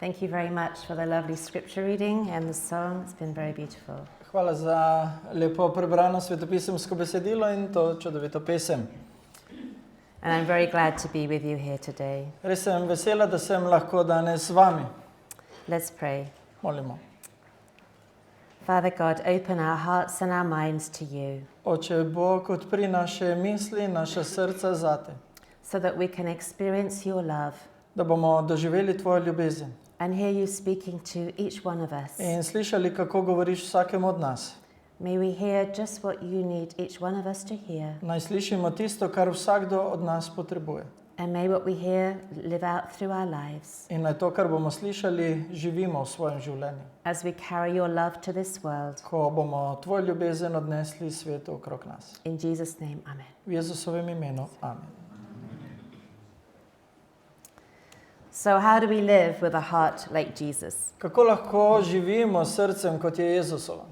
Thank you very much for the lovely scripture reading and the song. It's been very beautiful. Hvala za lepo prebrano svetopisemsko besedilo in to čudovito pesem. And I'm very glad to be with you here today. Res sem vesela, da sem lahko danes z vami. Let's pray. Molimo. Father God, open our hearts and our minds to you Oče Bog, odpri naše misli, naša srca zate, so that we can experience your love da bomo doživeli tvojo ljubezen and hear you speaking to each one of us. in slišali, kako govoriš vsakemu od nas. May we hear just what you need each one of us to hear. Naj slišimo tisto, kar vsakdo od nas potrebuje. And may what we hear live out through our lives In naj to, kar bomo slišali, živimo v svojem življenju. as we carry your love to this world. Ko bomo tvojo ljubezen odnesli svetu okrog nas. In Jesus' name, amen. V Jezusovem imenu. Amen. So how do we live with a heart like Jesus? Kako lahko živimo s srcem, kot je Jezusovo?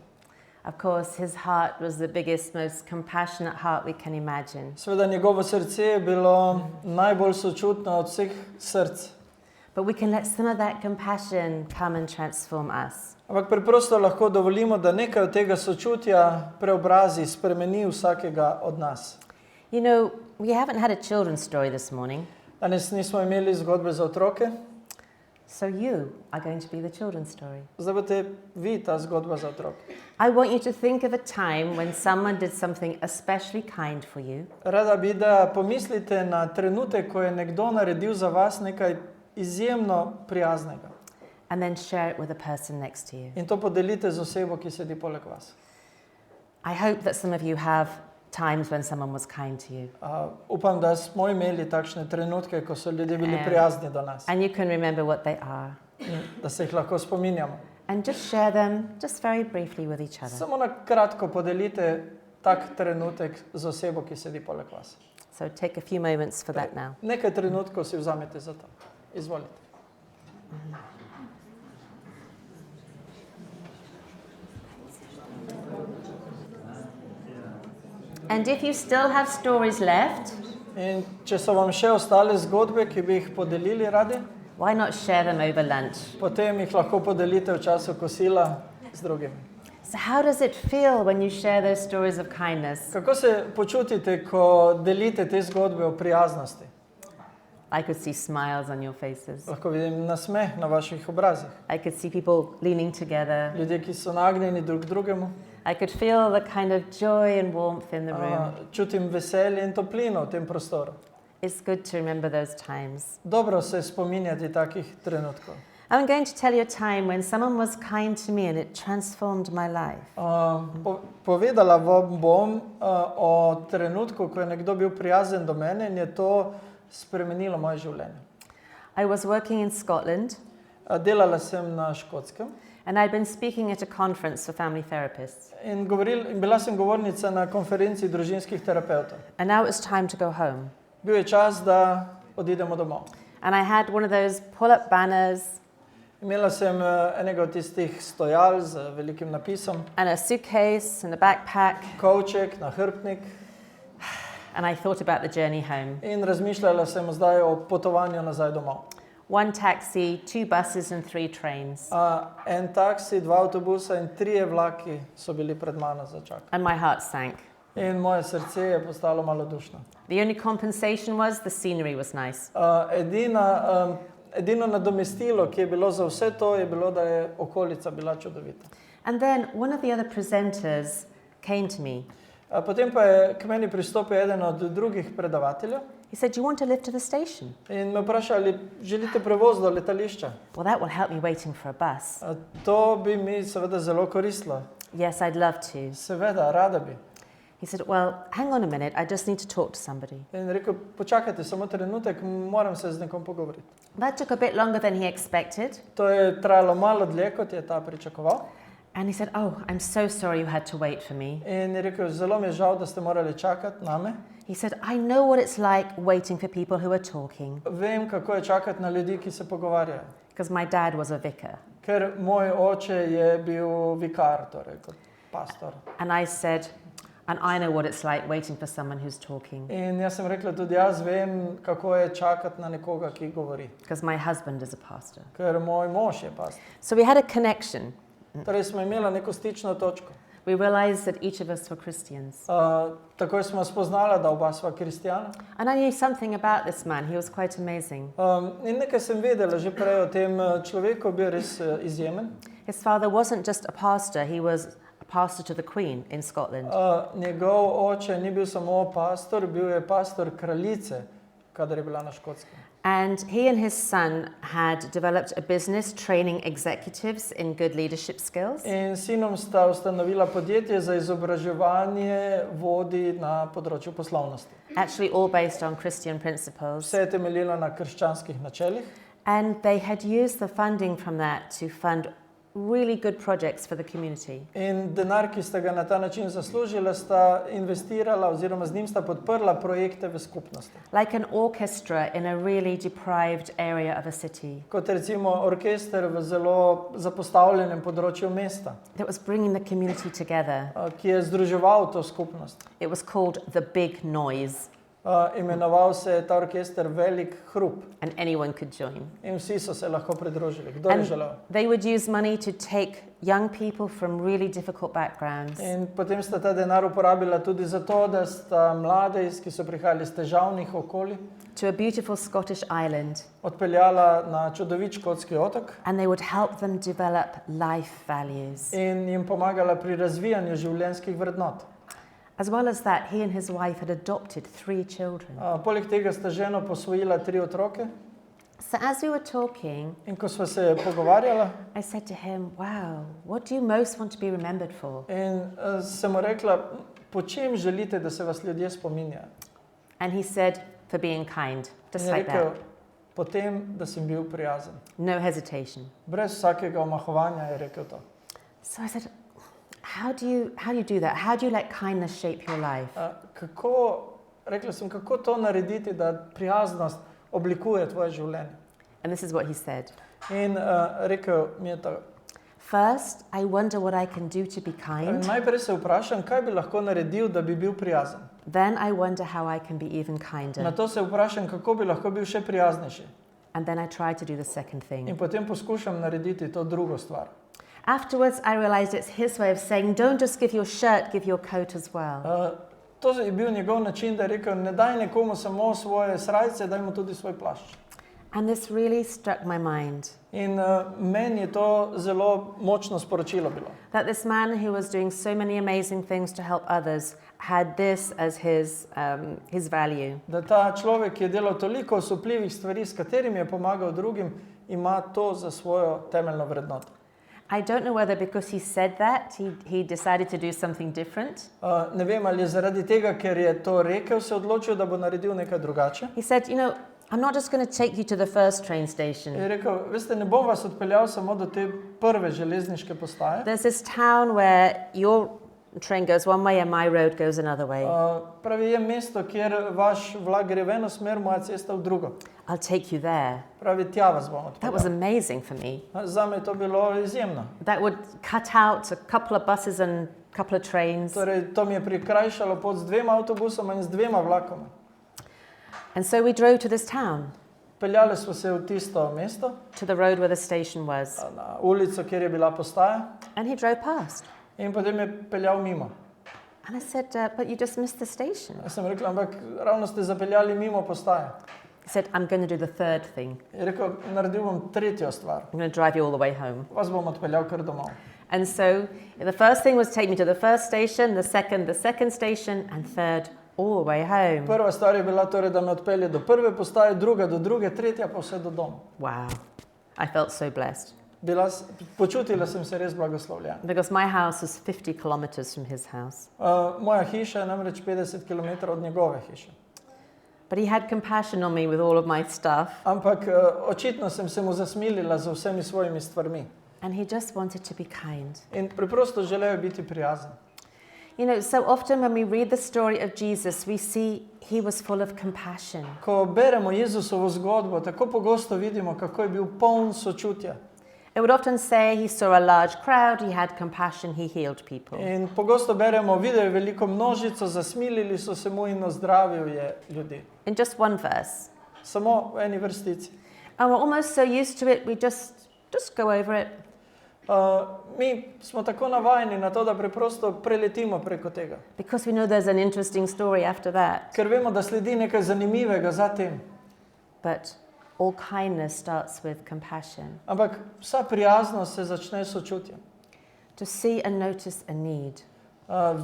Of course, his heart was the biggest, most compassionate heart we can imagine. Seveda njegovo srce je bilo najbolj sočutno od vseh src. But we can let some of that compassion come and transform us. Ampak preprosto lahko dovolimo, da nekaj od tega sočutja preobrazi, spremeni vsakega od nas. You know, we haven't had a children's story this morning, Danes nismo imeli zgodbe za otroke, so you are going to be the children's story. zdaj boste vi ta zgodba za otroke. I want you to think of a time when someone did something especially kind for you, Rada bi, da pomislite na trenutek, ko je nekdo naredil za vas nekaj izjemno prijaznega. and then share it with the person next to you. In to podelite z osebo, ki sedi poleg vas. I hope that some of you have times when someone was kind to you. Upam, da smo imeli takšne trenutke, ko so ljudje bili prijazni do nas. And you can remember what they are. In da se jih lahko spominjamo. And just share them, just very briefly with each other. Samo na kratko podelite tak trenutek z osebo, ki sedi poleg vas. So take a few moments for that now. Nekaj trenutkov si vzamete za to. Izvolite. And if you still have stories left, In če so vam še ostale zgodbe, ki bi jih podelili radi, why not share them over lunch? potem jih lahko podelite v času kosila z drugimi. So how does it feel when you share those stories of kindness? Kako se počutite, ko delite te zgodbe o prijaznosti? I could see smiles on your faces. Lahko vidim nasmeh na vaših obrazih. I could see people leaning together. Ljudje, ki so nagnjeni drug k drugemu. I could feel the kind of joy and warmth in the room. Čutim veselje in toplino v tem prostoru. It's good to remember those times. Dobro se spominjati takih trenutkov. I'm going to tell you a time when someone was kind to me and it transformed my life. Povedala vam bom o trenutku, ko je nekdo bil prijazen do mene in je to spremenilo moje življenje. I was working in Scotland Delala sem na Škotskem and I'd been speaking at a conference for family therapists. in bila sem govornica na konferenci družinskih terapeutov. And now it was time to go home. Bil je čas, da odidemo domov. And I had one of those pull-up banners Imela sem enega od tistih stojal z velikim napisom, and a suitcase and a backpack, kovček, nahrbtnik, and I thought about the journey home. in razmišljala sem zdaj o potovanju nazaj domov. One taxi, 2 buses and 3 trains. En taksi, 2 avtobusa in 3 vlaki so bili pred mano za čak. And my heart sank. In moje srce je postalo malodušno. The only compensation was the scenery was nice. Edino nadomestilo, ki je bilo za vse to, je bilo, da je okolica bila čudovita. And then one of the other presenters came to me. Potem pa je k meni pristopil eden od drugih predavateljev He said, "Do you want to live to the station?" in me vprašal, ali želite prevoz do letališča. Well, that will help me waiting for a bus. To bi mi seveda zelo koristilo. Yes, I'd love to. Seveda, rada bi. He said, "Well, hang on a minute. I just need to talk to somebody." In rekel, počakajte samo trenutek, moram se z nekom pogovoriti. That took a bit longer than he expected. To je trajalo malo dlje, kot je ta pričakoval. And he said, "Oh, I'm so sorry you had to wait for me." In je rekel, zelo mi je žal, da ste morali čakati name. He said, "I know what it's like waiting for people who are talking." Vem, kako je čakati na ljudi, ki se pogovarjajo. Because my dad was a vicar. Ker moj oče je bil vikar, torej kot pastor. And I said, And I know what it's like waiting for someone who's talking. In jaz sem rekla, tudi jaz vem, kako je čakati na nekoga, ki govori. Because my husband is a pastor. Ker moj mož je pastor. So we had a connection. Torej smo imeli neko stično točko. We realized that each of us were Christians. Takoj smo spoznala, da oba sva kristjana. And I knew something about this man. He was quite amazing. In nekaj sem vedela že prej o tem človeku, bil res izjemen. His father wasn't just a pastor, he was a pastor to the Queen in Scotland. Njegov oče ni bil samo pastor, bil je pastor kraljice, kadar je bila na Škotskem. And he and his son had developed a business training executives in good leadership skills. In sinom sta ustanovila podjetje za izobraževanje vodij na področju poslovnosti. Actually all based on Christian principles. Vse je temeljilo na krščanskih načelih. And they had used the funding from that to fund really good projects for the community. In denar, ki sta ga na ta način zaslužila, sta investirala oziroma z njim sta podprla projekte v skupnosti. Like an orchestra in a really deprived area of a city. Kot recimo orkester v zelo zapostavljenem področju mesta, That was bringing the community together. ki je združeval to skupnost. It was called the Big Noise, Imenoval se je ta orkester Velik hrup and anyone could join. in vsi so se lahko pridružili, kdo je And želel. they would use money to take young people from really difficult backgrounds In potem sta ta denar uporabila tudi zato, da sta mlade, ki so prihajali iz težavnih okolij, to a beautiful Scottish island, odpeljala na čudovit škotski otok and they would help them develop life values. in jim pomagala pri razvijanju življenjskih vrednot. As well as that, he and his wife had adopted 3 children. Poleg tega sta ženo posvojila 3 otroke So as we were talking, in ko sva se pogovarjala, I said to him, wow, what do you most want to be remembered for? in sem mu rekla, po čem želite, da se vas ljudje spominjajo? And he said, for being kind, In just je like rekel, that. po tem, da sem bil prijazen. No hesitation. Brez vsakega omahovanja je rekel to. So I said, how do you do that? How do you let kindness shape your life? Rekla sem, kako to narediti, da prijaznost oblikuje tvoje življenje? And this is what he said. In rekel mi je to. First, I wonder what I can do to be kind. Najprej se vprašam, kaj bi lahko naredil, da bi bil prijazen. Then I wonder how I can be even kinder. Na to se vprašam, kako bi lahko bil še prijaznejši. And then I try to do the second In thing. potem poskušam narediti to drugo stvar. Afterwards, I realized it's his way of saying, don't just give your shirt, give your coat as well. To je bil njegov način, da je rekel, ne daj nekomu samo svoje srajce, daj mu tudi svoj plašč. And this really struck my mind. In meni je to zelo močno sporočilo bilo. That this man who was doing so many amazing things to help others had this as his value. Da ta človek, ki je delal toliko osupljivih stvari, s katerimi je pomagal drugim, ima to za svojo temeljno vrednoto. I don't know whether because he said that, he decided to do something different. Ne vem, ali je zaradi tega, ker je to rekel, se odločil, da bo naredil nekaj drugače. He said, you know, I'm not just going to take you to the first train station. Je rekel, veste, ne bom vas odpeljal samo do te prve železniške postaje. There's this town where your train goes one way and my road goes another way. Pravi, je mesto, kjer vaš vlak gre v eno smer, moja cesta v drugo. I'll take you there. Pravi, tja vas bom That was odpeljal. amazing for me. Zame je to bilo izjemno. That would cut out a couple of buses and a couple of trains. Torej, to mi je prikrajšalo pot z 2 avtobusoma in z 2 vlakoma. And so we drove to this town, Peljali smo se v tisto mesto, to the road where the station was. na ulico, kjer je bila postaja, And he drove past. in potem je peljal mimo. And I said, but you just missed the station. Jaz sem rekla, ampak ravno ste zapeljali mimo postaje. He said, I'm going to do the third thing. Je rekel, naredil bom tretjo stvar. I'm going to drive you all the way home. Vas bom odpeljal kar domov. And so the first thing was take me to the first station, the second station, and third, all the way home. Prva stvar je bila torej, da me odpelje do prve postaje, druga do druge, tretja pa vse do doma. Wow. I felt so blessed Počutila sem se res blagoslovljena. because my house was 50 kilometers from his house. Moja hiša je namreč 50 km od njegove hiše. But he had compassion on me with all of my stuff, Ampak očitno sem se mu zasmilila z vsemi svojimi stvarmi. and he just wanted to be kind. In preprosto želel biti prijazen. You know, so often when we read the story of Jesus, we see he was full of compassion. Ko beremo Jezusovo zgodbo, tako pogosto vidimo, kako je bil poln sočutja. It would often say he saw a large crowd, he had compassion, he healed people. In pogosto beremo, videl je veliko množico, zasmilili so se mu in ozdravil je ljudi. In just one verse. Samo v eni vrstici. And we're almost so used to it, we just go over it. Mi smo tako navajeni na to, da preprosto preletimo preko tega. Because we know there's an interesting story after that. Ker vemo, da sledi nekaj zanimivega za tem. But all kindness starts with compassion. Ampak vsa prijaznost se začne s sočutjem. To see and notice a need.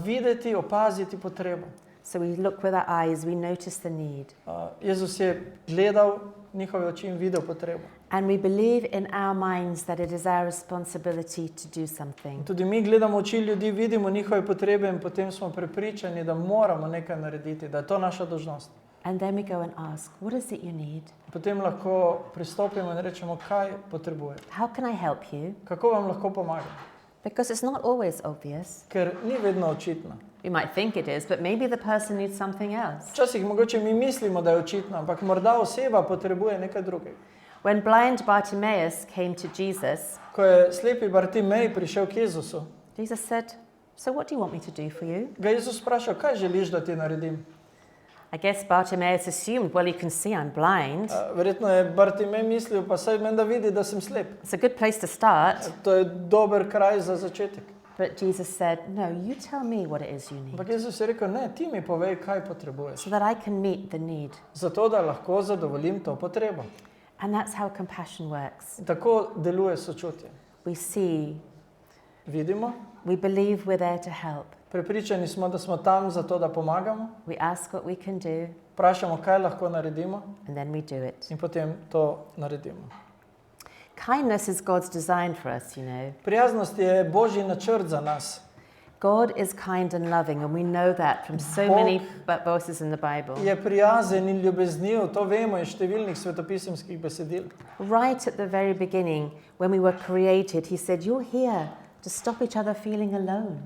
Videti, opaziti potrebo. So we look with our eyes, we notice the need. Jezus je gledal njihove oči in videl potrebo. And we believe in our minds that it is our responsibility to do something. Tudi mi gledamo oči ljudi, vidimo njihove potrebe in potem smo prepričani, da moramo nekaj narediti, da je to naša dolžnost. And then we go and ask, what is it you need? Potem lahko pristopimo in rečemo, kaj potrebujete. How can I help you? Kako vam lahko pomagam? Because it's not always obvious. Ker ni vedno očitno. You might think it is, but maybe the person needs something else. Včasih mogoče mi mislimo, da je očitno, ampak morda oseba potrebuje nekaj drugega. When blind Bartimaeus came to Jesus, Ko je slepi Bartimej prišel k Jezusu, Jesus said, so what do you want me to do for you? ga je Jezus vprašal, kaj želiš, da ti naredim? I guess Bartimaeus assumed, well, you can see I'm blind. Verjetno je Bartimej mislil, pa saj menda vidi, da sem slep. It's a good place to start. To je dober kraj za začetek. But Jesus said, no, you tell me what it is you need, Ampak Jezus je rekel, ne, ti mi povej, kaj potrebuješ. so that I can meet the need. Zato, da lahko zadovoljim to potrebo. And that's how compassion works. In tako deluje sočutje. We see, Vidimo, we believe we're there to help. prepričani smo, da smo tam zato, da pomagamo, We ask what we can do, vprašamo, kaj lahko naredimo and then we do it. in potem to naredimo. Kindness is God's design for us, you know. Prijaznost je Božji načrt za nas. God is kind and loving, and we know that from so Bog many verses in the Bible. Je prijazen in ljubezniv, to vemo iz številnih svetopisemskih besedil. Right at the very beginning, when we were created, he said, you're here to stop each other feeling alone.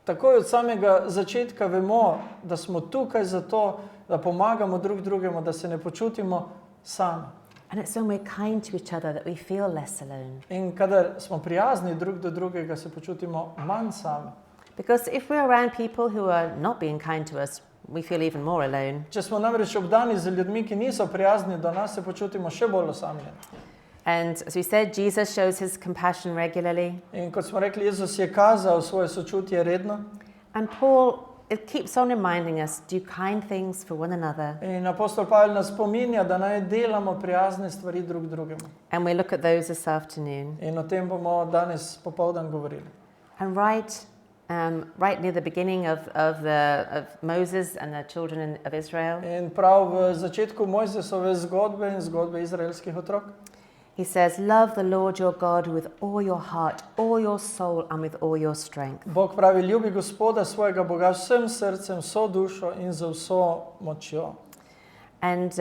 Takoj od samega začetka vemo, da smo tukaj zato, da pomagamo drug drugemu, da se ne počutimo sami. And it's when we're kind to each other that we feel less alone. In kadar smo prijazni drug do drugega, se počutimo manj sami. Because if we're around people who are not being kind to us, we feel even more alone. Če smo namreč obdani z ljudmi, ki niso prijazni do nas, se počutimo še bolj osamljeni. And as we said, Jesus shows his compassion regularly. In kot smo rekli, Jezus je kazal svoje sočutje redno. And Paul, it keeps on reminding us, do kind things for one another. In apostol Pavel nas spominja, da naj delamo prijazne stvari drug drugemu. And we look at those this afternoon. In o tem bomo danes popoldan govorili. And right near the beginning of Moses and the children of Israel, In prav v začetku Mojzesove zgodbe in zgodbe izraelskih otrok, he says, love the Lord your God with all your heart, all your soul, and with all your strength. Bog pravi, ljubi Gospoda svojega Boga vsem srcem, vso dušo in z vso močjo. And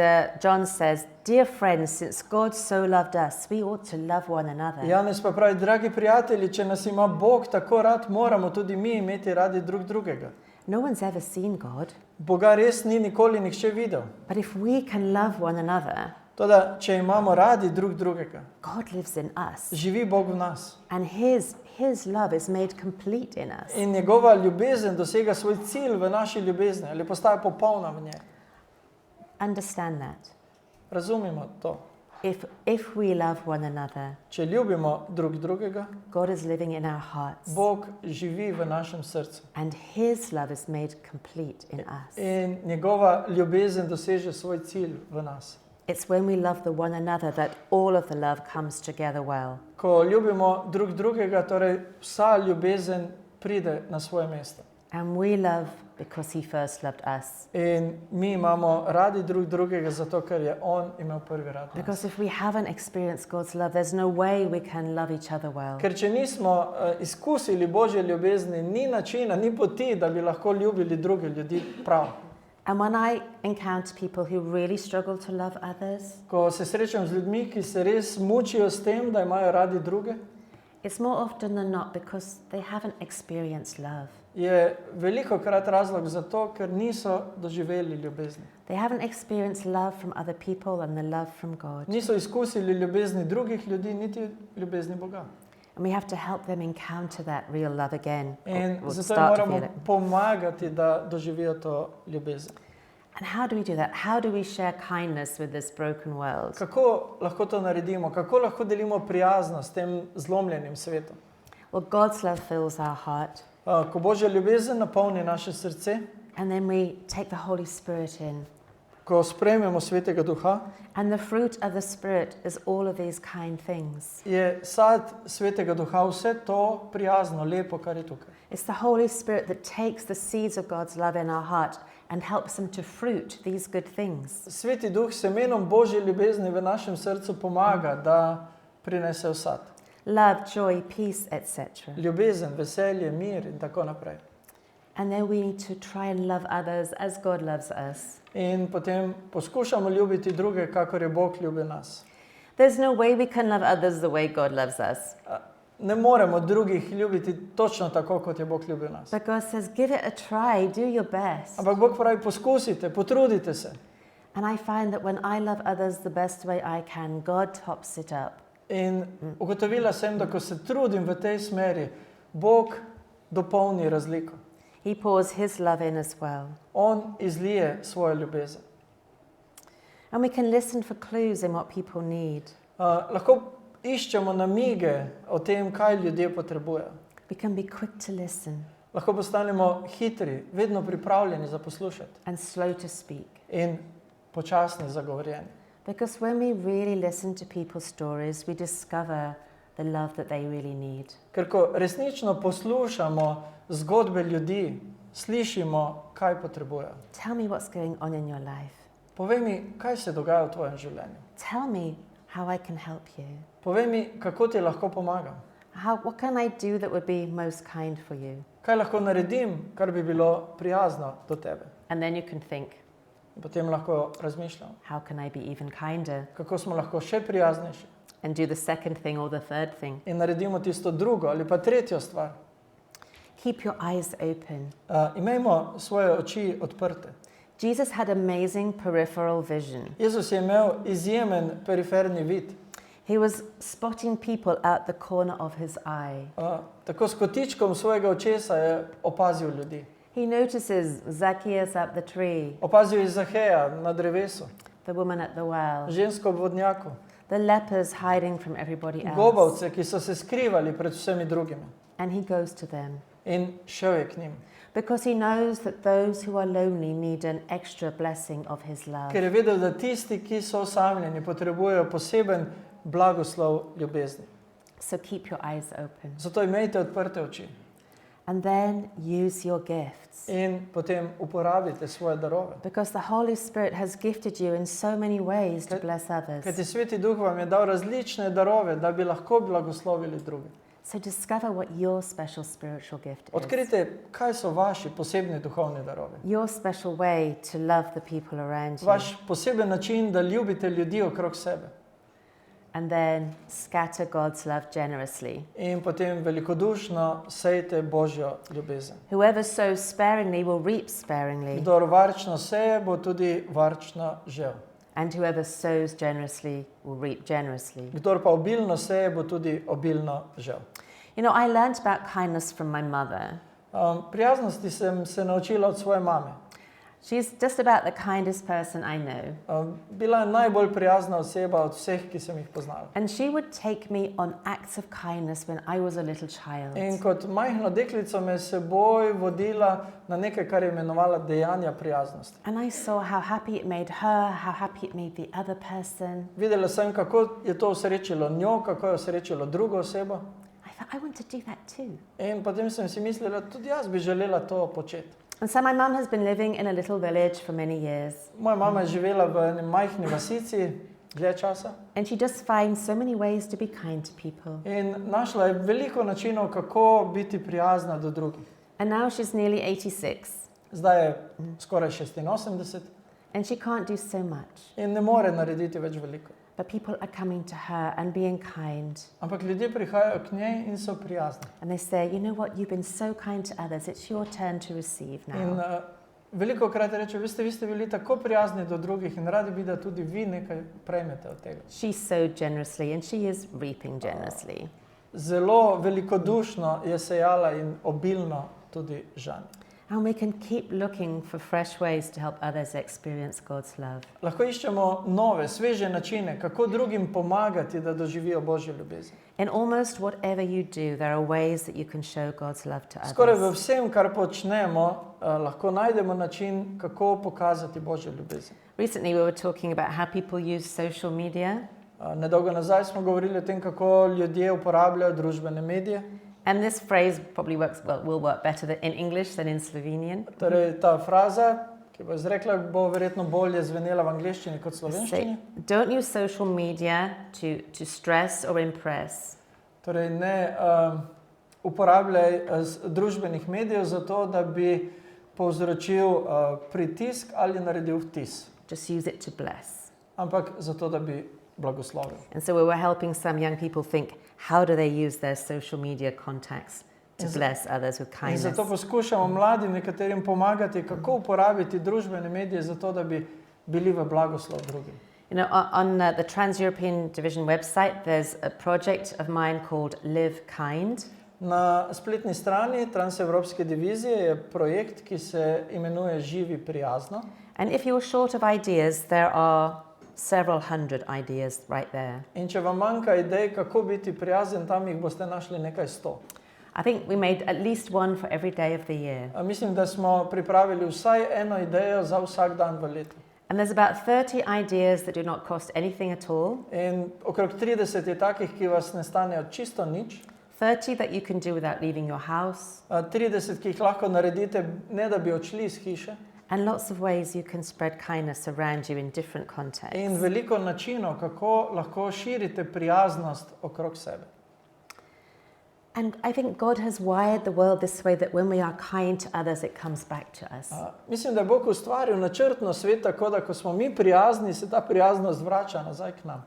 John says, dear friends, since God so loved us, we ought to love one another. Janez pa pravi, dragi prijatelji, če nas ima Bog tako rad, moramo tudi mi imeti radi drug drugega. No one's ever seen God, Boga res ni nikoli nihče videl. but if we can love one another, Toda, če imamo radi drug drugega, God lives in us, živi Bog v nas. and his love is made complete in us. In njegova ljubezen dosega svoj cilj v naši ljubezni, ali postaja popolna v njej. Understand that. Razumimo to. If we love one another, Če ljubimo drug drugega, God is living in our hearts, Bog živi v našem srcu. and his love is made complete in us. In njegova ljubezen doseže svoj cilj v nas. It's when we love the one another that all of the love comes together well. Ko ljubimo drug drugega, torej vsa ljubezen pride na svoje mesto. And we love because he first loved us. In mi imamo radi drug drugega zato, ker je on imel prvi rad nas. Because if we haven't experienced God's love, there's no way we can love each other well. Ker če nismo izkusili Božje ljubezni, ni načina, ni poti, da bi lahko ljubili druge ljudi prav. And when I encounter people who really struggle to love others, Ko se srečam z ljudmi, ki se res mučijo s tem, da imajo radi druge, it's more often than not because they haven't experienced love. je velikokrat razlog za to, ker niso doživeli ljubezni. They haven't experienced love from other people and the love from God. Niso izkusili ljubezni drugih ljudi, niti ljubezni Boga. And we have to help them encounter that real love again. In or zato jim start to moramo feel it. pomagati, da doživijo to ljubezen. And how do we do that? How do we share kindness with this broken world? Kako lahko to naredimo? Kako lahko delimo prijaznost s tem zlomljenim svetom? Well, God's love fills our heart, Ko Božja ljubezen napolni naše srce, and then we take the Holy Spirit in. ko sprejmemo Svetega Duha, And the fruit of the Spirit is all of these kind things. je sad Svetega Duha vse to prijazno, lepo, kar je tukaj. It's the Holy Spirit that takes the seeds of God's love in our heart and helps them to fruit these good things. Sveti Duh semenom Božje ljubezni v našem srcu pomaga, da prinese vsad. Love, joy, peace, etc. Ljubezen, veselje, mir in tako naprej. And then we need to try and love others as God loves us. In potem poskušamo ljubiti druge, kakor je Bog ljubil nas. There's no way we can love others the way God loves us. Ne moremo drugih ljubiti točno tako, kot je Bog ljubil nas. But God says, give it a try, do your best. Ampak Bog pravi, poskusite, potrudite se. And I find that when I love others the best way I can, God tops it up. In ugotovila sem, da ko se trudim v tej smeri, Bog dopolni razliko. He pours his love in as well. On izlije svojo ljubezen. And we can listen for clues in what people need. Lahko iščemo namige o tem, kaj ljudje potrebujejo. We can be quick to listen Lahko postanemo hitri, vedno pripravljeni za poslušati and slow to speak. in počasni za govorjenje. Because when we really listen to people's stories, we discover the love that they really need. Ker ko resnično poslušamo zgodbe ljudi, slišimo, kaj potrebujejo. Tell me what's going on in your life. Povej mi, kaj se dogaja v tvojem življenju. Tell me how I can help you. Povej mi, kako ti lahko pomagam. What can I do that would be most kind for you? Kaj lahko naredim, kar bi bilo prijazno do tebe. And then you can think, In potem lahko razmišljam, how can I be even kinder? kako smo lahko še prijaznejši. And do the second thing or the third thing. In naredimo tisto drugo ali pa tretjo stvar. Keep your eyes open. Imejmo svoje oči odprte. Jesus had amazing peripheral vision. Jezus je imel izjemen periferni vid. He was spotting people at the corner of his eye. Tako s kotičkom svojega očesa je opazil ljudi. He notices Zacchaeus up the tree, Opazil je Zaheja na drevesu, the woman at the well, žensko ob vodnjaku, the lepers hiding from everybody else. gobavce, ki so se skrivali pred vsemi drugimi. And he goes to them In šel je k njim. because he knows that those who are lonely need an extra blessing of his love. Ker je vedel, da tisti, ki so osamljeni, potrebujejo poseben blagoslov ljubezni. So keep your eyes open. Zato imejte odprte oči. And then use your gifts. In potem uporabite svoje darove. Because the Holy Spirit has gifted you in so many ways to bless others. Kajti Sveti Duh vam je dal različne darove, da bi lahko blagoslovili druge. So discover what your special spiritual gift is. Odkrite, kaj so vaši posebni duhovni darovi. Your special way to love the people around you. Vaš poseben način, da ljubite ljudi okrog sebe. And then scatter God's love generously. In potem velikodušno sejte Božjo ljubezen. Whoever sows sparingly will reap sparingly. Kdor varčno seje, bo tudi varčno žel. And whoever sows generously will reap generously. Kdor pa obilno seje, bo tudi obilno žel. You know, I learned about kindness from my mother. Prijaznosti sem se naučila od svoje mame. She's just about the kindest person I know. Bila je najbolj prijazna oseba od vseh, ki sem jih poznala. And she would take me on acts of kindness when I was a little child. In kot majhno deklico me s seboj vodila na nekaj, kar je imenovala dejanja prijaznosti. And I saw how happy it made her, how happy it made the other person. Videla sem, kako je to osrečilo njo, kako je osrečilo drugo osebo. I thought, I want to do that too. In potem sem si mislila, tudi jaz bi želela to početi. And so my mum has been living in a little village for many years. Moja mama je živela v eni majhni vasici dlje časa. And she just finds so many ways to be kind to people. In našla je veliko načinov, kako biti prijazna do drugih. And now she's nearly 86. Zdaj je skoraj 86. And she can't do so much. in ne more narediti več veliko. But people are coming to her and being kind. Ampak ljudje prihajajo k njej in so prijazni. And they say, you know what, you've been so kind to others, it's your turn to receive In now. veliko krat reče, veste, vi ste bili tako prijazni do drugih in radi bi, da tudi vi nekaj prejmete od tega. She sowed generously and she is reaping generously. Zelo velikodušno je sejala in obilno tudi žanje. And we can keep looking for fresh ways to help others experience God's love. Lahko iščemo nove, sveže načine, kako drugim pomagati, da doživijo Božjo ljubezen. In almost whatever you do, there are ways that you can show God's love to Skoraj v others. vsem, kar počnemo, lahko najdemo način, kako pokazati Božjo ljubezen. Recently, we were talking about how people use social media. Nedolgo nazaj smo govorili o tem, kako ljudje uporabljajo družbene medije. And this phrase probably will work better in English than in Slovenian. Torej, ta fraza, ki bo izrekla, bo verjetno bolje zvenela v angleščini kot slovenščini. Say, don't use social media to stress or impress. Torej, ne uporabljaj družbenih medijev za to, da bi povzročil pritisk ali naredil vtis, Just use it to bless. ampak za to, da bi blagoslovil. And so we were helping some young people think, how do they use their social media contacts to bless others with In kindness? zato poskušamo mladim nekaterim pomagati, kako uporabiti družbene medije za to, da bi bili v blagoslov drugim. You know, on the Trans-European Division website, there's a project of mine called Live Kind. Na spletni strani Transevropske divizije je projekt, ki se imenuje Živi prijazno. And if you're short of ideas, there are several hundred ideas right there. In če vam manjka idej, kako biti prijazen, tam jih boste našli nekaj 100. I think we made at least one for every day of the year. Mislim, da smo pripravili vsaj eno idejo za vsak dan v letu. And there's about 30 ideas that do not cost anything at all, In okrog 30 je takih, ki vas ne stanejo čisto nič. 30 that you can do without leaving your house, 30, ki jih lahko naredite, ne da bi odšli iz hiše. and lots of ways you can spread kindness around you in different In contexts. veliko načinov, kako lahko širite prijaznost okrog sebe. And I think God has wired the world this way that when we are kind to others, it comes back to us. Mislim, da je Bog ustvaril načrtno svet tako, da ko smo mi prijazni, se ta prijaznost vrača nazaj k nam.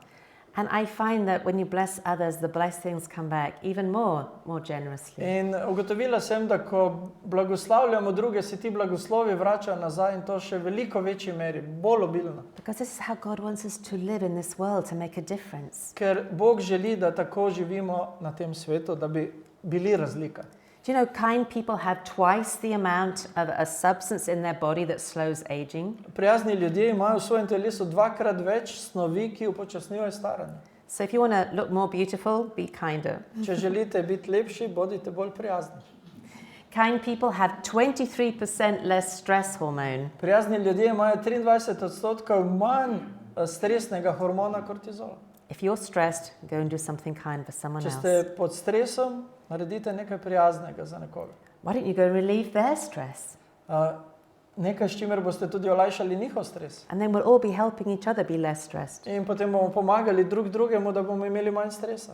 And I find that when you bless others, the blessings come back even more generously. In ugotovila sem, da ko blagoslavljamo druge, se ti blagoslovi vračajo nazaj in to še veliko večji meri, bolj obilno. Because this is how God wants us to live in this world, to make a difference. Ker Bog želi, da tako živimo na tem svetu, da bi bili razlika. Do you know, kind people have twice the amount of a substance in their body that slows aging. Prijazni ljudje imajo v svojem telesu dvakrat več snovi, ki upočasnjujejo staranje. So if you want to look more beautiful, be kinder. Če želite biti lepši, bodite bolj prijazni. Kind people have 23% less stress hormone. Prijazni ljudje imajo 23% manj stresnega hormona kortizola. If you're stressed, go and do something kind for someone Če else. ste pod stresom, naredite nekaj prijaznega za nekoga. Why don't you go and relieve their stress? Nekaj, s čimer boste tudi olajšali njihov stres. And then we'll all be helping each other be less stressed. In potem bomo pomagali drug drugemu, da bomo imeli manj stresa.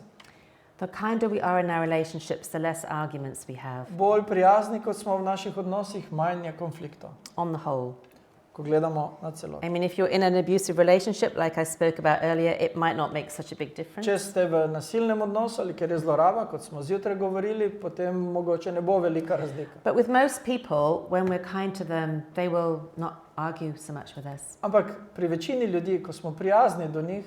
The kinder we are in our relationships, the less arguments we have, Bolj prijazni, kot smo v naših odnosih, manj je konfliktov, on the whole. ko gledamo na celoto. I mean, if you're in an abusive relationship, like I spoke about earlier, it might not make such a big difference. Če ste v nasilnem odnosu ali ker je zloraba, kot smo zjutraj govorili, potem mogoče ne bo velika razlika. But with most people, when we're kind to them, they will not argue so much with us. Ampak pri večini ljudi, ko smo prijazni do njih,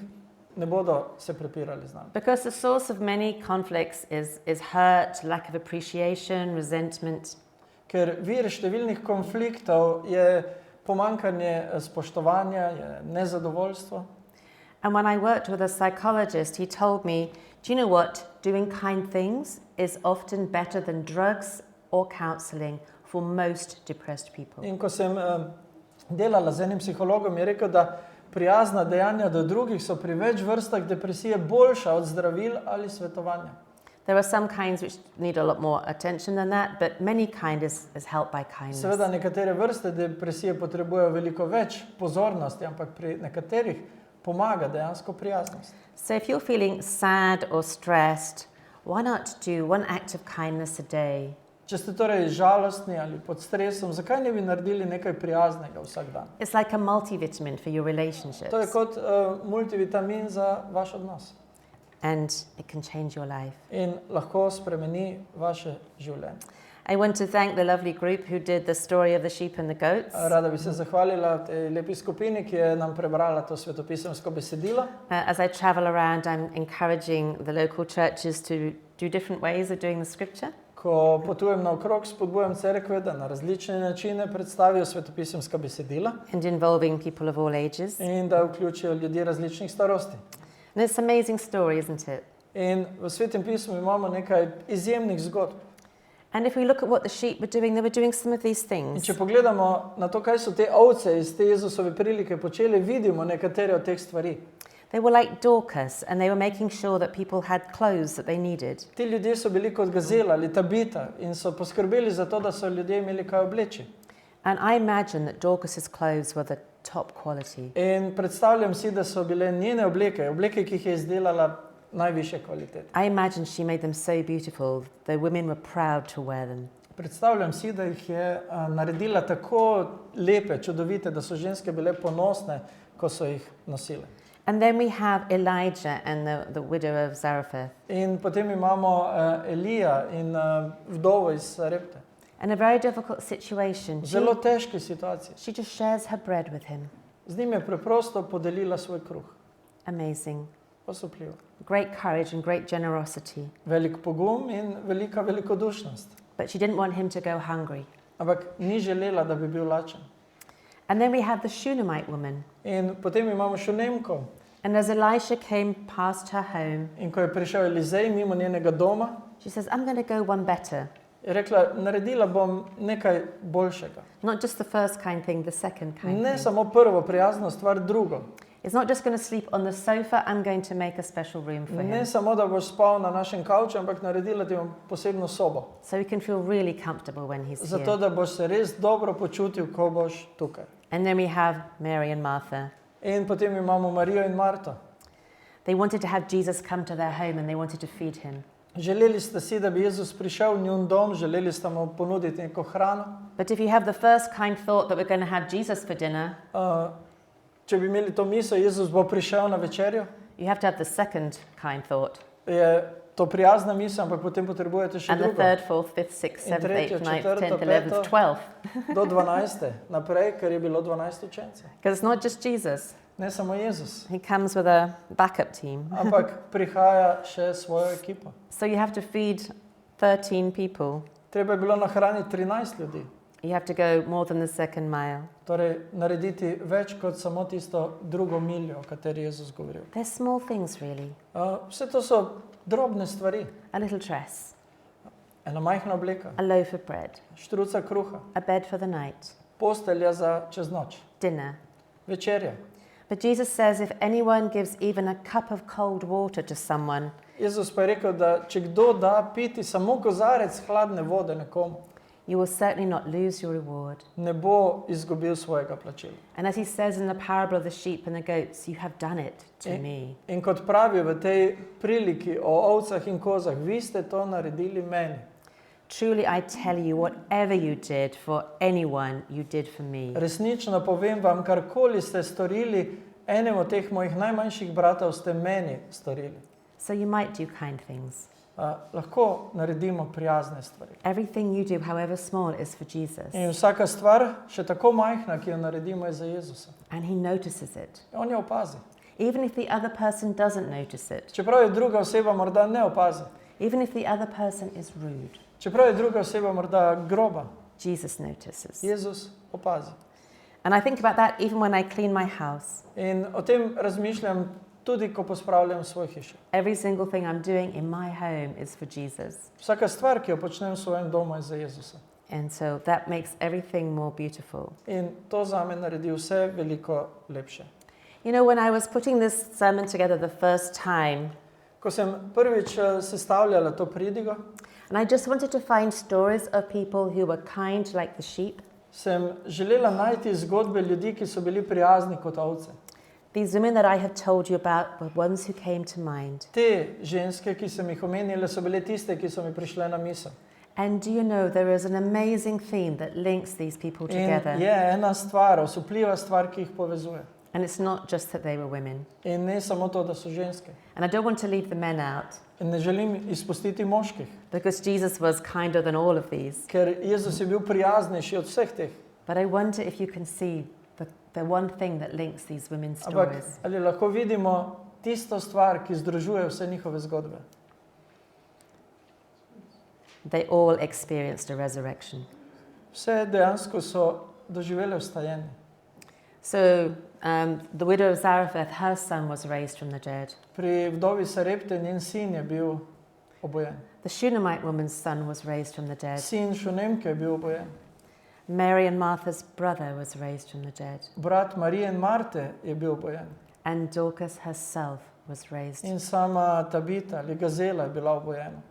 ne bodo se prepirali z nami. Because the source of many conflicts is hurt, lack of appreciation, resentment. Ker vir številnih konfliktov je pomanjkanje spoštovanja, je nezadovoljstvo. And when I worked with a psychologist, he told me, do you know what? Doing kind things is often better than drugs or counseling for most depressed people. In ko sem delala z enim psihologom, je rekel, da prijazna dejanja do drugih so pri več vrstah depresije boljša od zdravil ali svetovanja. There are some kinds which need a lot more attention than that, but many kind is helped by kindness. Seveda nekatere vrste depresije potrebujejo veliko več pozornosti, ampak pri nekaterih pomaga dejansko prijaznost. So if you're feeling sad or stressed, why not do one act of kindness a day? Če ste torej žalostni ali pod stresom, zakaj ne bi naredili nekaj prijaznega vsak dan? It's like a multivitamin for your relationships. To je kot multivitamin za vaš odnos. And it can change your life. In lahko spremeni vaše življenje. I want to thank the lovely group who did the story of the sheep and the goats. Rada bi se zahvalila tej lepi skupini, ki je nam prebrala to svetopisemsko besedilo. As I travel around, I'm encouraging the local churches to do different ways of doing the scripture. Ko potujem naokrog, spodbujam cerkve, da na različne načine predstavijo svetopisemska besedila And involving people of all ages. in da vključijo ljudi različnih starosti. And it's an amazing story, isn't it? In v Svetem pismu imamo nekaj izjemnih zgodb. And if we look at what the sheep were doing some of these In things. če pogledamo na to, kaj so te ovce iz te Jezusove prilike počele, vidimo nekatere od teh stvari. They were like Dorcas, and they were making sure that people had clothes that they needed. Ti ljudje so bili kot gazela ali tabita in so poskrbeli za to, da so ljudje imeli kaj obleči. And I imagine that Dorcas's clothes were the top quality. In predstavljam si, da so bile njene obleke, ki jih je izdelala, najvišje kvalitete. I imagine she made them so beautiful, the women were proud to wear them. Predstavljam si, da jih je naredila tako lepe, čudovite, da so ženske bile ponosne, ko so jih nosile. And then we have Elijah and the widow of Zarephath. In potem imamo Elija in vdovo iz Sarepte. In a very difficult situation, V zelo težki situaciji. she just shares her bread with him. Z njim je preprosto podelila svoj kruh. Amazing. Osupljivo. Great courage and great generosity. Velik pogum in velika velikodušnost. But she didn't want him to go hungry. Ampak ni želela, da bi bil lačen. And then we have the Shunammite woman. In potem imamo Šunemko. And as Elisha came past her home, In ko je prišel Elizej mimo njenega doma, she says, I'm going to go one better. je rekla, naredila bom nekaj boljšega. Not just the first kind thing, the second kind Ne thing. samo prvo prijazno stvar, drugo. It's not just going to sleep on the sofa, I'm going to make a special room for Ne him. samo, da boš spal na našem kavču, ampak naredila ti bom posebno sobo. So he can feel really comfortable when he's Zato, here. da boš se res dobro počutil, ko boš tukaj. And then we have Mary and Martha. In potem imamo Marijo in Marto. They wanted to have Jesus come to their home and they wanted to feed him. Želeli ste si, da bi Jezus prišel v njun dom, želeli ste mu ponuditi neko hrano. But if you have the first kind thought that we're going to have Jesus for dinner, Če bi imeli to misel, Jezus bo prišel na večerjo, you have to have the second kind thought. je to prijazna misel, ampak potem potrebujete še And the drugo. third, fourth, fifth, sixth, In seventh, tretjo, eighth, ninth, četrto, 10th, 11th, peto. 12th. Do 12. naprej, ker je bilo 12 učencev. Because it's not just Jesus. Ne samo Jezus, He comes with a backup team. ampak prihaja še svojo ekipo. So you have to feed 13 people. Treba je bilo nahraniti 13 ljudi. You have to go more than the second mile. Torej, narediti več kot samo tisto drugo miljo, o kateri je Jezus govoril. They're small things, really. Vse to so drobne stvari. A little dress, Ena majhna obleka, a loaf of bread, štruca kruha, a bed for the night, postelja za čez noč, dinner. večerja. But Jesus says if anyone gives even a cup of cold water to someone, Jezus pa je rekel, da če kdo da piti samo kozarec hladne vode nekomu, you will certainly not lose your reward. ne bo izgubil svojega plačila. And as he says in the parable of the sheep and the goats, you have done it to me. In kot pravi v tej priliki o ovcah in kozah, vi ste to naredili meni. Truly I tell you, whatever you did for anyone, you did for me. Resnično povem vam, karkoli ste storili enemu teh mojih najmanjših bratov, ste meni storili. So you might do kind things. Lahko naredimo prijazne stvari. Everything you do, however small, is for Jesus. In vsaka stvar, še tako majhna, ki jo naredimo, je za Jezusa. And he notices it. On jo opazi. Even if the other person doesn't notice it. Čeprav je druga oseba morda ne opazi. Even if the other person is rude. Čeprav je druga oseba morda groba. Jesus notices. Jezus opazi. And I think about that even when I clean my house. In o tem razmišljam tudi, ko pospravljam svoj hišo. Every single thing I'm doing in my home is for Jesus. Vsaka stvar, ki jo počnem v svojem domu, je za Jezusa. And so that makes everything more beautiful. In to zame naredi vse veliko lepše. You know, when I was putting this sermon together the first time, Ko sem prvič sestavljala to pridigo, and I just wanted to find stories of people who were kind like the sheep, sem želela najti zgodbe ljudi, ki so bili prijazni kot ovce. these women that I have told you about were ones who came to mind. Te ženske, ki sem jih omenila, so bile tiste, ki so mi prišle na misel. And do you know there is an amazing theme that links these people In together? je ena stvar, osupljiva stvar, ki jih povezuje. And it's not just that they were women. In ne samo to, da so ženske. And I don't want to leave the men out, In ne želim izpustiti moških, because Jesus was kinder than all of these. ker Jezus je bil prijaznejši od vseh teh. But I wonder if you can see the one thing that links these women's Ampak stories. ali lahko vidimo tisto stvar, ki združuje vse njihove zgodbe? They all experienced a resurrection. Vse dejansko so doživele vstajenje. So the widow of Zarephath, her son was raised from the dead. Pri vdovi Sarepte njen sin je bil obojen. The Shunammite woman's son was raised from the dead. Sin Šunemke je bil obojen. Mary and Martha's brother was raised from the dead. Brat Marije in Marte je bil obojen. And Dorcas herself was raised. In sama Tabita ali Gazela je bila obojena.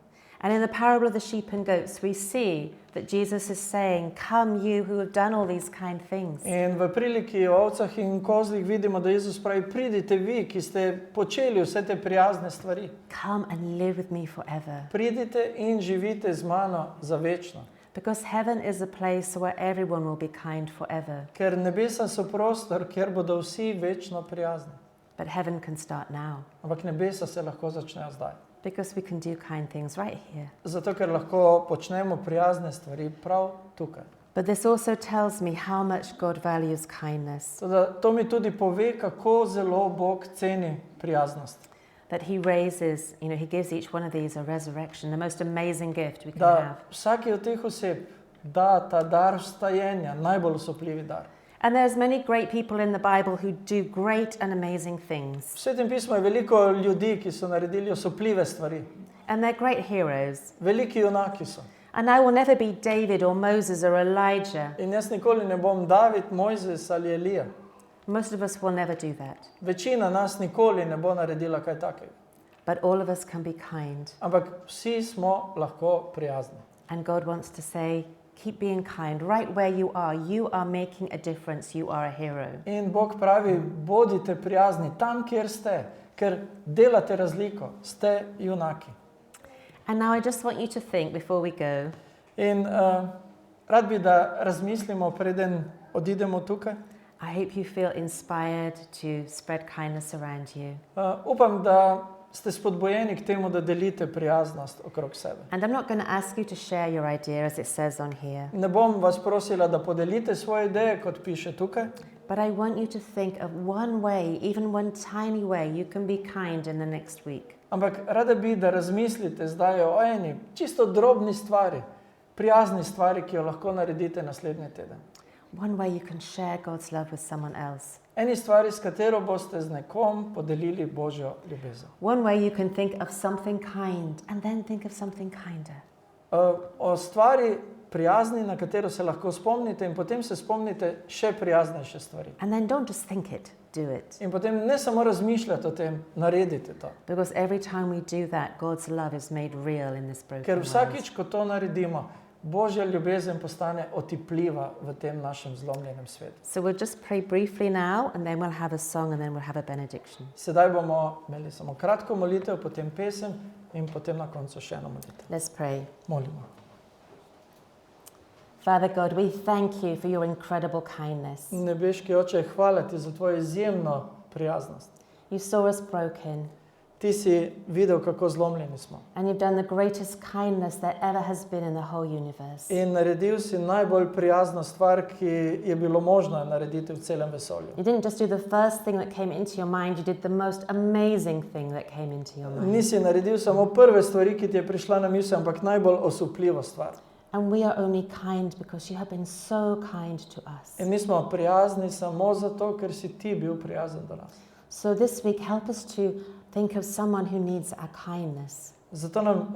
And in the parable of the sheep and goats, we see that Jesus is saying, "Come, you who have done all these kind things." In v priliki o ovcah in kozlih vidimo, da Jezus pravi, pridite vi, ki ste počeli vse te prijazne stvari. Come and live with me forever. Pridite in živite z mano za večno. Because heaven is a place where everyone will be kind forever. Ker nebesa so prostor, kjer bodo vsi večno prijazni. But heaven can start now. Ampak nebesa se lahko začnejo zdaj. Because we can do kind things right here. Zato, ker lahko počnemo prijazne stvari prav tukaj. But this also tells me how much God values kindness. Toda to mi tudi pove, kako zelo Bog ceni prijaznost. That he raises, he gives each one of these a resurrection, the most amazing gift we can Da have. vsaki od teh oseb da ta dar vstajenja, najbolj osupljivi dar. And there's many great people in the Bible who do great and amazing things. V Svetem pismu je veliko ljudi, ki so naredili osupljive stvari. And they're great heroes. Veliki junaki so. And I will never be David or Moses or Elijah. In jaz nikoli ne bom David, Mojzes ali Elija. Most of us will never do that. Večina nas nikoli ne bo naredila kaj takega. But all of us can be kind. Ampak vsi smo lahko prijazni. And God wants to say, keep being kind. Right where you are making a difference. You are a hero. In Bog pravi, bodite prijazni tam, kjer ste, ker delate razliko, ste junaki. And now I just want you to think before we go. In rad bi, da razmislimo, preden odidemo tukaj. I hope you feel inspired to spread kindness around you. Upam, da ste spodbojeni k temu, da delite prijaznost okrog sebe. And I'm not going to ask you to share your idea as it says on here. Ne bom vas prosila, da podelite svoje ideje, kot piše tukaj. But I want you to think of one way, even one tiny way, you can be kind in the next week. Ampak rada bi, da razmislite zdaj o eni čisto drobni stvari, prijazni stvari, ki jo lahko naredite naslednji teden. One way you can share God's love with someone else. Eni stvari, s katero boste z nekom podelili Božjo ljubezen. One way you can think of something kind and then think of something kinder. O stvari prijazni, na katero se lahko spomnite in potem se spomnite še prijaznejše stvari. And then don't just think it, do it. In potem ne samo razmišljati o tem, naredite to. Because every time we do that, God's love is made real in this broken Ker world. vsakič, ko to naredimo, Božja ljubezen postane otipljiva v tem našem zlomljenem svetu. So we'll just pray briefly now and then we'll have a song and then we'll have a benediction. Sedaj bomo imeli samo kratko molitev, potem pesem in potem na koncu še eno molitev. Let's pray. Molimo. Father God, we thank you for your incredible kindness. Nebeški Oče, hvala ti za tvojo izjemno prijaznost. You saw us broken Ti si videl, kako zlomljeni smo. and you've done the greatest kindness that ever has been in the whole universe. In naredil si najbolj prijazno stvar, ki je bilo možno narediti v celem vesolju. You didn't just do the first thing that came into your mind, you did the most amazing thing that came into your mind. Nisi naredil samo prve stvari, ki ti je prišla na misel, ampak najbolj osupljivo stvar. And we are only kind because you have been so kind to us. In mi smo prijazni samo zato, ker si ti bil prijazen do nas. So this week, help us to think of someone who needs our kindness. Zato nam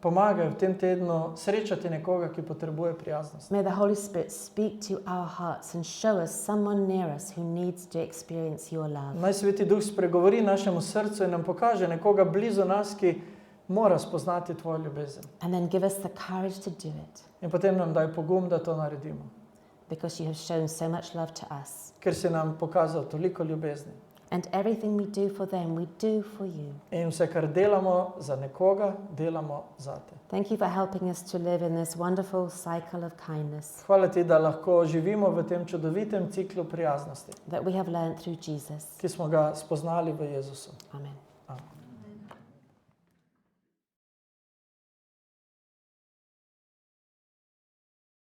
pomagaj v tem tednu srečati nekoga, ki potrebuje prijaznost. May the Holy Spirit speak to our hearts and show us someone near us who needs to experience your love. Naj Sveti Duh spregovori našemu srcu in nam pokaže nekoga blizu nas, ki mora spoznati tvojo ljubezen. And then give us the courage to do it In potem nam daj pogum, da to naredimo. because you have shown so much love to us. Ker si nam pokazal toliko ljubezni. And everything we do for them, we do for you. In vse, kar delamo za nekoga, delamo zate. Thank you for helping us to live in this wonderful cycle of kindness Hvala ti, da lahko živimo v tem čudovitem ciklu prijaznosti, that we have learned through Jesus. ki smo ga spoznali v Jezusu. Amen. Amen.